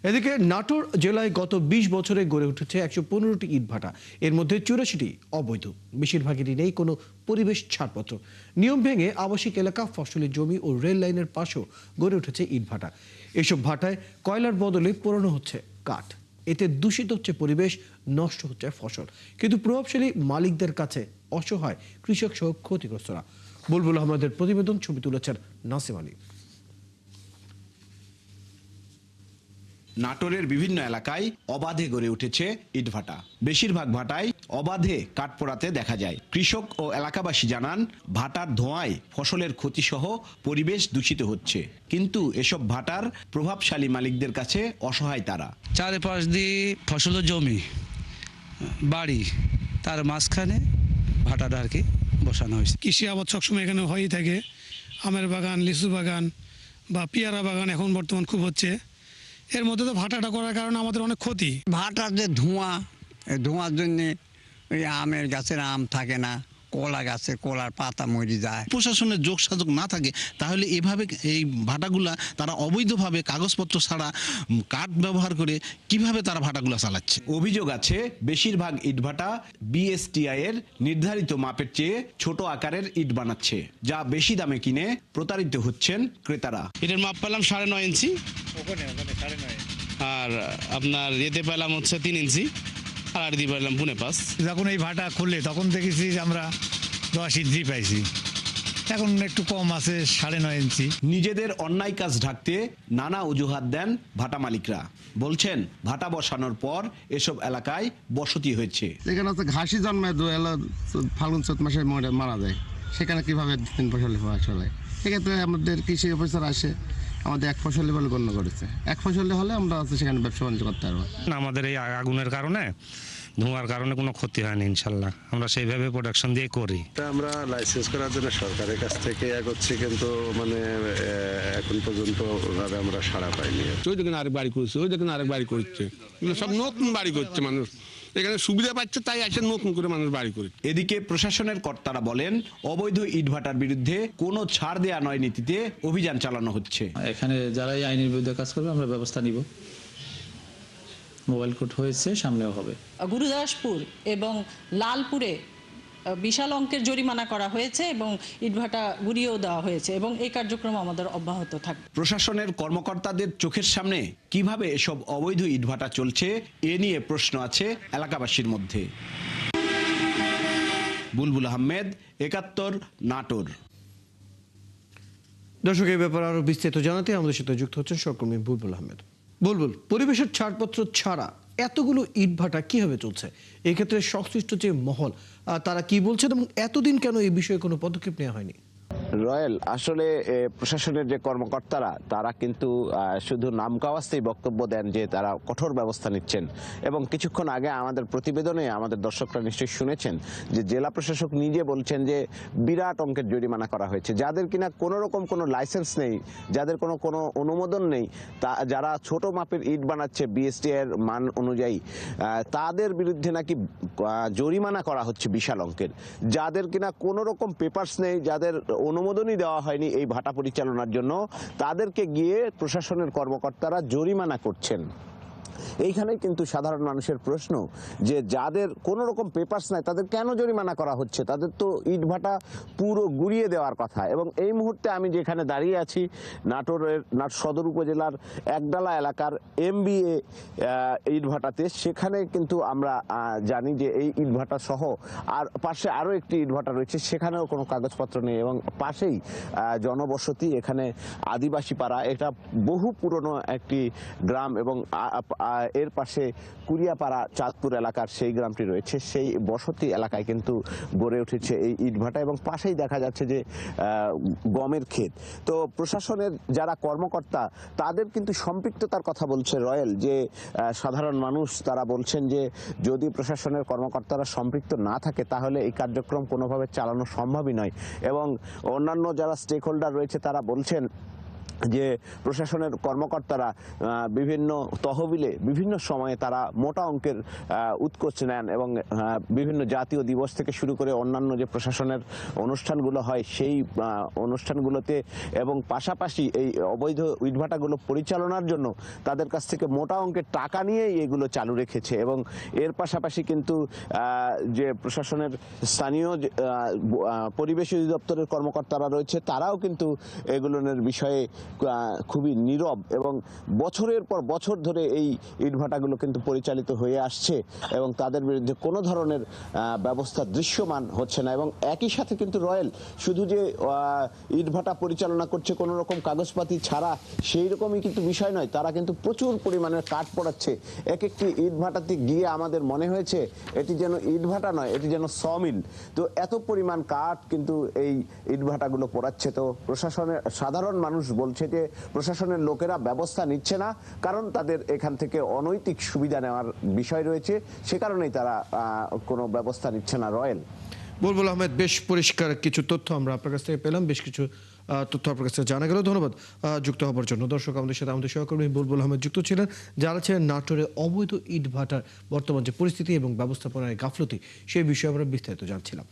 এদিকে নাটোর জেলায় গত ২০ বছরে গড়ে উঠেছে ১১৫টি ইটভাটা। এর মধ্যে ৮৪টি অবৈধ, বেশিরভাগেরই নেই কোনো পরিবেশ ছাড়পত্র। নিয়ম ভেঙে আবাসিক এলাকা, ফসলি জমি ও রেল লাইনের পাশেও গড়ে উঠেছে ইটভাটা। এসব ভাটায় কয়লার বদলে পোড়ানো হচ্ছে কাঠ। এতে দূষিত হচ্ছে পরিবেশ, নষ্ট হচ্ছে ফসল। কিন্তু প্রভাবশালী মালিকদের কাছে অসহায় কৃষক সহ ক্ষতিগ্রস্তরা। বুলবুল আহমেদের প্রতিবেদন, ছবি তুলেছেন নাসিম আলী। নাটোরের বিভিন্ন এলাকায় অবাধে গড়ে উঠেছে ইটভাটা। বেশিরভাগ ভাটায় অবাধে কাঠ পোড়াতে দেখা যায়। কৃষক ও এলাকাবাসী জানান, ভাটার ধোঁয়ায় ফসলের ক্ষতিসহ পরিবেশ দূষিত হচ্ছে। কিন্তু এসব ভাটার প্রভাবশালী মালিকদের কাছে অসহায় তারা। চারপাশ দিয়ে ফসলের জমি, বাড়ি, তার মাঝখানে ভাটাটা আর কি বসানো হয়েছে। কৃষি আবাদ সবসময় এখানে হয়েই থাকে। আমের বাগান, লিচু বাগান বা পেয়ারা বাগান এখন বর্তমান খুব হচ্ছে। এর মধ্যে তো ভাটাটা করার কারণে আমাদের অনেক ক্ষতি। ভাটার যে ধোঁয়া, এই ধোঁয়ার জন্যে ওই আমের গাছের আম থাকে না, কলা গাছের কলার পাতা মরে যায়। প্রশাসনের যোগসাযোগ না থাকে তাহলে এভাবে এই ভাটাগুলা তারা অবৈধভাবে কাগজপত্র ছাড়া কাঠ ব্যবহার করে কিভাবে তারা ভাটাগুলা চালাচ্ছে। অভিযোগ আছে, বেশিরভাগ ইটভাটা বিএসটিআই এর নির্ধারিত মাপের চেয়ে ছোট আকারের ইট বানাচ্ছে, যা বেশি দামে কিনে প্রতারিত হচ্ছেন ক্রেতারা। এটার মাপ পেলাম 9.5 ইঞ্চি, আর আপনার এতে পেলাম হচ্ছে 3 ইঞ্চি, আর দিয়ে পেলাম 5.5। যখন এই ভাটা খুললে তখন দেখেছি আমরা 10 ইঞ্চি পাইছি, এখন একটু কম আছে 9.5 ইঞ্চি। নিজেদের অন্যায় কাজ ঢাকতে নানা অজুহাত দেন ভাটা মালিকরা। বলছেন, ভাটা বসানোর পর এসব এলাকায় বসতি হয়েছে। এখানে হচ্ছে ঘাসি জন্মায় ফাল্গুন চৈত মাসে মারা যায়, সেখানে কিভাবে 3 ফসলি ফসল হয়। সেক্ষেত্রে আমাদের কৃষি অফিসার আসে, আমাদের এক ফসলি বলে গণ্য করেছে। এক ফসলি হলে আমরা সেখানে ব্যবসা বাণিজ্য করতে পারবো। আমাদের এই আগুনের কারণে, ধোঁয়ার কারণে কোনো ক্ষতি হয়নি ইনশাল্লাহ। আমরা সেইভাবে প্রোডাকশন দিয়ে করি। আমরা লাইসেন্স করার জন্য সরকারের কাছ থেকে এগোচ্ছি, কিন্তু এখন পর্যন্ত ওভাবে আমরা সাড়া পাইনি। ওই দেখেন আরেক বাড়ি করছে, ওই দেখেন আরেক বাড়ি করছে, সব নতুন বাড়ি করছে মানুষ। এখানে সুবিধা পাচ্ছে, তাই এসে নতুন করে মানুষ বাড়ি করে। এদিকে প্রশাসনের কর্তারা বলেন, অবৈধ ইটভাটার বিরুদ্ধে কোনো ছাড় দেয়া নয় নীতিতে অভিযান চালানো হচ্ছে। এখানে যারাই আইনের বিরুদ্ধে কাজ করবে আমরা ব্যবস্থা নিব। মোবাইল কোর্ট হয়েছে, সামনেও হবে। গুরুদাসপুর এবং লালপুরে বিশাল অঙ্কের জরিমানা করা হয়েছে এবং ইটভাটা গুড়িয়েও দেওয়া হয়েছে, এবং এই কার্যক্রম আমাদের অব্যাহত থাকবে। প্রশাসনের কর্মকর্তাদের চোখের সামনে কিভাবে এসব অবৈধ ইটভাটা চলছে, এ নিয়ে প্রশ্ন আছে এলাকাবাসীর মধ্যে। বুলবুল আহমেদ, ৭১, নাটোর। দর্শক, এই ব্যাপারে আরো বিস্তারিত জানাতে আমাদের সাথে যুক্ত হচ্ছেন সহকর্মী বুলবুল আহমেদ। বুলবুল, পরিবেশের ছাড়পত্র ছাড়া এতগুলো ইটভাটা কিভাবে চলছে? এক্ষেত্রে সংশ্লিষ্ট যে মহল, তারা কি বলছেন এবং এতদিন কেন এই বিষয়ে কোনো পদক্ষেপ নেওয়া হয়নি? রয়েল, আসলে প্রশাসনের যে কর্মকর্তারা তারা কিন্তু শুধু নামকাওয়াস্তেই বক্তব্য দেন যে তারা কঠোর ব্যবস্থা নিচ্ছেন, এবং কিছুক্ষণ আগে আমাদের প্রতিবেদনে আমাদের দর্শকরা নিশ্চয়ই শুনেছেন যে জেলা প্রশাসক নিজে বলছেন যে বিরাট অঙ্কের জরিমানা করা হয়েছে। যাদের কিনা কোনো রকম কোনো লাইসেন্স নেই, যাদের কোনো অনুমোদন নেই, যারা ছোট মাপের ইট বানাচ্ছে বিএসটিআই এর মান অনুযায়ী, তাদের বিরুদ্ধে নাকি জরিমানা করা হচ্ছে বিশাল অঙ্কের। যাদের কিনা কোনো রকম পেপারস নেই, যাদের অনুমোদনই দেওয়া হয়নি এই ভাটা পরিচালনার জন্য, তাদেরকে গিয়ে প্রশাসনের কর্মকর্তারা জরিমানা করছেন। এইখানেই কিন্তু সাধারণ মানুষের প্রশ্ন যে যাদের কোনো রকম পেপারস নাই তাদের কেন জরিমানা করা হচ্ছে? তাদের তো ইটভাটা পুরো গুড়িয়ে দেওয়ার কথা। এবং এই মুহূর্তে আমি যেখানে দাঁড়িয়ে আছি, নাটোর সদর উপজেলার একডালা এলাকার MBA ইটভাটাতে, সেখানে কিন্তু আমরা জানি যে এই ইটভাটা সহ আর পাশে আরও একটি ইটভাটা রয়েছে, সেখানেও কোনো কাগজপত্র নেই, এবং পাশেই জনবসতি, এখানে আদিবাসী পাড়া। এটা বহু পুরনো একটি গ্রাম, এবং এর পাশে কুরিয়াপাড়া চাঁদপুর এলাকার সেই গ্রামটি রয়েছে। সেই বসতি এলাকায় কিন্তু গড়ে উঠেছে এই ইটভাটা, এবং পাশেই দেখা যাচ্ছে যে গমের ক্ষেত। তো প্রশাসনের যারা কর্মকর্তা তাদের কিন্তু সম্পৃক্ততার কথা বলছে রয়েল, যে সাধারণ মানুষ তারা বলছেন যে যদি প্রশাসনের কর্মকর্তারা সম্পৃক্ত না থাকে তাহলে এই কার্যক্রম কোনোভাবে চালানো সম্ভবই নয়। এবং অন্যান্য যারা স্টেক হোল্ডার রয়েছে তারা বলছেন যে প্রশাসনের কর্মকর্তারা বিভিন্ন তহবিলে বিভিন্ন সময়ে তারা মোটা অঙ্কের উৎকোচ নেন এবং বিভিন্ন জাতীয় দিবস থেকে শুরু করে অন্যান্য যে প্রশাসনের অনুষ্ঠানগুলো হয় সেই অনুষ্ঠানগুলোতে এবং পাশাপাশি এই অবৈধ ইটভাটাগুলো পরিচালনার জন্য তাদের কাছ থেকে মোটা অঙ্কের টাকা নিয়েই এগুলো চালু রেখেছে। এবং এর পাশাপাশি কিন্তু যে প্রশাসনের স্থানীয় পরিবেশ অধিদপ্তরের কর্মকর্তারা রয়েছে তারাও কিন্তু এগুলোর বিষয়ে খুবই নীরব এবং বছরের পর বছর ধরে এই ইটভাটাগুলো কিন্তু পরিচালিত হয়ে আসছে এবং তাদের বিরুদ্ধে কোনো ধরনের ব্যবস্থা দৃশ্যমান হচ্ছে না। এবং একই সাথে কিন্তু রয়্যাল শুধু যে ইটভাটা পরিচালনা করছে কোনো রকম কাগজপাতি ছাড়া সেই রকমই কিন্তু বিষয় নয়, তারা কিন্তু প্রচুর পরিমাণের কাঠ পোড়াচ্ছে। এক একটি ইটভাটাতে গিয়ে আমাদের মনে হয়েছে এটি যেন ইটভাটা নয়, এটি যেন সমিল। তো এত পরিমাণ কাঠ কিন্তু এই ইটভাটাগুলো পোড়াচ্ছে। তো প্রশাসনের সাধারণ মানুষ বলছে যে প্রশাসনের লোকেরা ব্যবস্থা নিচ্ছে না, কারণ তাদের এখান থেকে অনৈতিক সুবিধা নেওয়ার বিষয় রয়েছে, সে কারণেই তারা কোনো ব্যবস্থা নিচ্ছে না। রয়্যাল বুলবুল আহমেদ, বেশ পরিষ্কার কিছু তথ্য আমরা আপনার কাছ থেকে পেলাম, বেশ কিছু তথ্য আপনার কাছ থেকে জানা গেল। ধন্যবাদ যুক্ত হবার জন্য। দর্শক, আমাদের সাথে আমাদের সহকর্মী বুলবুল আহমেদ যুক্ত ছিলেন, যারা ছিলেন নাটোরে অবৈধ ইটভাটার বর্তমান যে পরিস্থিতি এবং ব্যবস্থাপনার গাফলতি সেই বিষয়ে আমরা বিস্তারিত জানছিলাম।